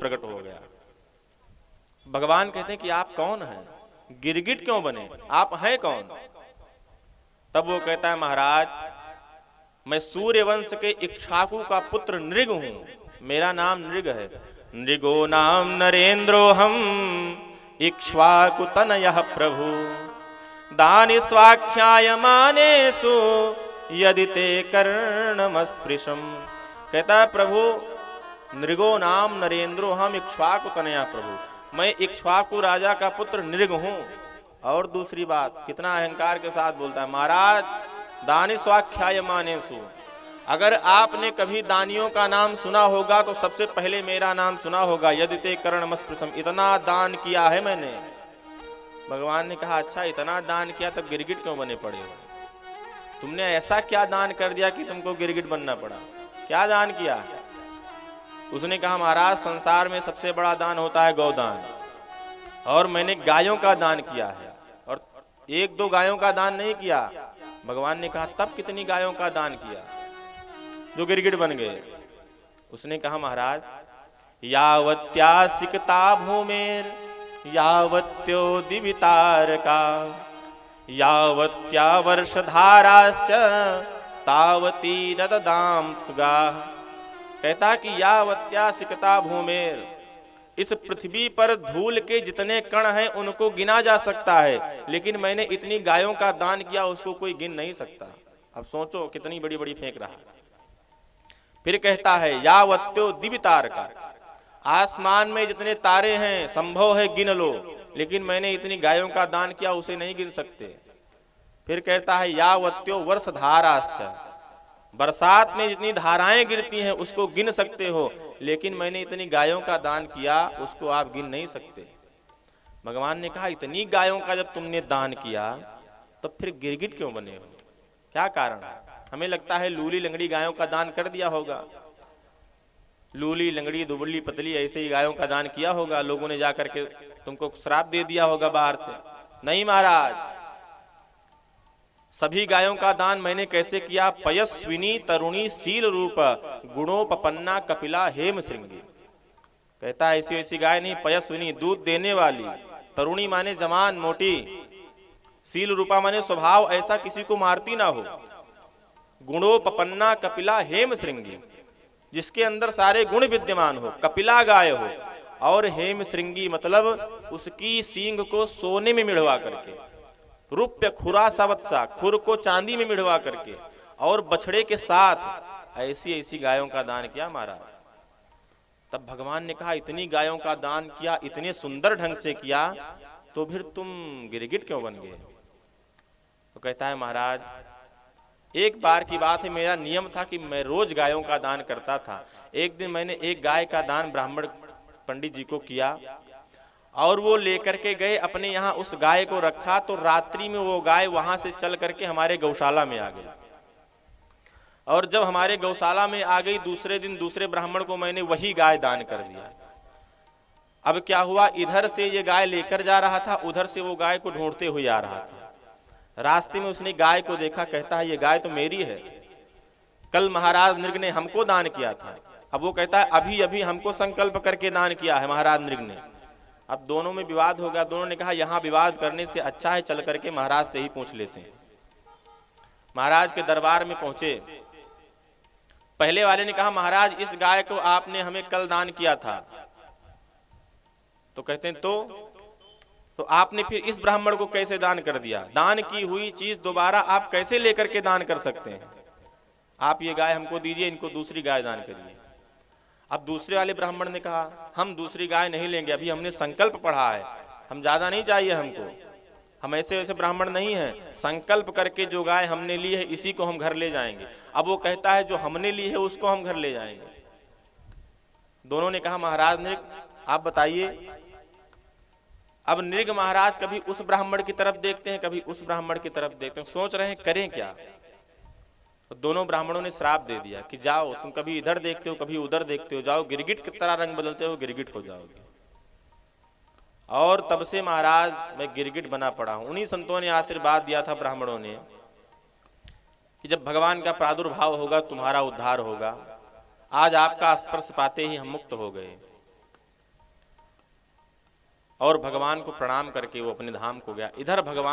प्रकट हो गया। भगवान कहते हैं कि आप कौन हैं, गिरगिट क्यों बने, आप हैं कौन? तब वो कहता है महाराज मैं सूर्यवंश के इक्ष्वाकु का पुत्र नृग हूं, मेरा नाम नृग है। नृगो नाम नरेंद्रो हम इक्ष्वाकु तनयः प्रभु दानि स्वाख्यायमानेषु यदि ते कर्णमस्पृशम। कहता है प्रभु नृगो नाम नरेंद्रो हम इक्ष्वाकु तनया प्रभु, मैं इक्ष्वाकु राजा का पुत्र नृग हूं। और दूसरी बात, कितना अहंकार के साथ बोलता है, महाराज दानि स्वाख्यायमानेषु, अगर आपने कभी दानियों का नाम सुना होगा तो सबसे पहले मेरा नाम सुना होगा। यदि ते कर्णमस्पृशम, इतना दान किया है मैंने। भगवान ने कहा अच्छा इतना दान किया तब गिरगिट क्यों बने पड़े हो, तुमने ऐसा क्या दान कर दिया कि तुमको गिरगिट बनना पड़ा, क्या दान किया? उसने कहा महाराज संसार में सबसे बड़ा दान होता है गौदान, और मैंने गायों का दान किया है, और एक दो गायों का दान नहीं किया। भगवान ने कहा तब कितनी गायों का दान किया जो गिरगिट बन गए? उसने कहा महाराज यावत्यासिकता भूमेर यावत्योदिवितारका यावत्या वर्षधाराश्च तावती नददाम सुगा। कहता कि यावत्यासिकता भूमेर, इस पृथ्वी पर धूल के जितने कण हैं उनको गिना जा सकता है, लेकिन मैंने इतनी गायों का दान किया उसको कोई गिन नहीं सकता। अब सोचो कितनी बड़ी बड़ी फेंक रहा। फिर कहता है यावत्यो दिव्यतारका, आसमान में जितने तारे हैं संभव है गिन लो, लेकिन मैंने इतनी गायों का दान किया उसे नहीं गिन सकते। फिर कहता है यावत्यो वर्षधाराश्च, बरसात में जितनी धाराएं गिरती हैं उसको गिन सकते हो, लेकिन मैंने इतनी गायों का दान किया उसको आप गिन नहीं सकते। भगवान ने कहा इतनी गायों का जब तुमने दान किया तो फिर गिरगिट क्यों बने हो, क्या कारण है? हमें लगता है लूली लंगड़ी गायों का दान कर दिया होगा, लूली लंगड़ी दुबली पतली ऐसे ही गायों का दान किया होगा, लोगों ने जाकर के तुमको श्राप दे दिया होगा बाहर से। नहीं महाराज, सभी गायों का दान मैंने कैसे किया? पयस्विनी तरुणी शील रूप गुणोपपन्ना कपिला हेम श्रृंगी। कहता है ऐसी ऐसी गाय नहीं, पयस्विनी दूध देने वाली, तरुणी माने जवान मोटी, शील रूपा माने स्वभाव ऐसा किसी को मारती ना हो, गुणोपपन्ना कपिला हेम श्रृंगी, जिसके अंदर सारे गुण विद्यमान हो, कपिला गाय हो, और हेम श्रृंगी मतलब उसकी सींग को सोने में मिढ़वा करके, रुप्य खुरा सवत्सा, खुर को चांदी में मिढ़वा करके, और बछड़े के साथ ऐसी ऐसी गायों का दान किया महाराज। तब भगवान ने कहा इतनी गायों का दान किया, इतने सुंदर ढंग से किया, तो फिर तुम गिरगिट क्यों बन गए? तो कहता है महाराज एक बार की बात है, मेरा नियम था कि मैं रोज गायों का दान करता था। एक दिन मैंने एक गाय का दान ब्राह्मण पंडित जी को किया, और वो लेकर के गए अपने यहाँ, उस गाय को रखा, तो रात्रि में वो गाय वहां से चल करके हमारे गौशाला में आ गई, और जब हमारे गौशाला में आ गई दूसरे दिन दूसरे ब्राह्मण को मैंने वही गाय दान कर दिया। अब क्या हुआ, इधर से ये गाय लेकर जा रहा था, उधर से वो गाय को ढूंढते हुए आ रहा था। रास्ते में उसने गाय को देखा, कहता है ये गाय तो मेरी है, कल महाराज नृग ने हमको दान किया था। अब वो कहता है अभी अभी हमको संकल्प करके दान किया है महाराज नृग ने। अब दोनों में विवाद हो गया, दोनों ने कहा यहाँ विवाद करने से अच्छा है चल करके महाराज से ही पूछ लेते हैं। महाराज के दरबार में पहुंचे, पहले वाले ने कहा महाराज इस गाय को आपने हमें कल दान किया था, तो कहते हैं तो आपने फिर इस ब्राह्मण को कैसे दान कर दिया? दान की हुई चीज दोबारा आप कैसे लेकर के दान कर सकते हैं? आप ये गाय हमको दीजिए, इनको दूसरी गाय दान करिए। अब दूसरे वाले ब्राह्मण ने कहा हम दूसरी गाय नहीं लेंगे, अभी हमने संकल्प पढ़ा है, हम ज्यादा नहीं चाहिए हमको, हम ऐसे वैसे ब्राह्मण नहीं हैं, संकल्प करके जो गाय हमने ली है इसी को हम घर ले जाएंगे। अब वो कहता है जो हमने ली है उसको हम घर ले जाएंगे। दोनों ने कहा महाराज नृग आप बताइए। अब नृग महाराज कभी उस ब्राह्मण की तरफ देखते हैं, कभी उस ब्राह्मण की तरफ देखते हैं, सोच रहे हैं करें क्या। तो दोनों ब्राह्मणों ने श्राप दे दिया कि जाओ तुम कभी इधर देखते हो कभी उधर देखते हो, जाओ गिरगिट की तरह रंग बदलते हो, गिरगिट हो जाओगे। और तब से महाराज मैं गिरगिट बना पड़ा हूं। उन्हीं संतों ने आशीर्वाद दिया था ब्राह्मणों ने कि जब भगवान का प्रादुर्भाव होगा तुम्हारा उद्धार होगा। आज आपका स्पर्श पाते ही हम मुक्त हो गए। और भगवान को प्रणाम करके वो अपने धाम को गया। इधर भगवान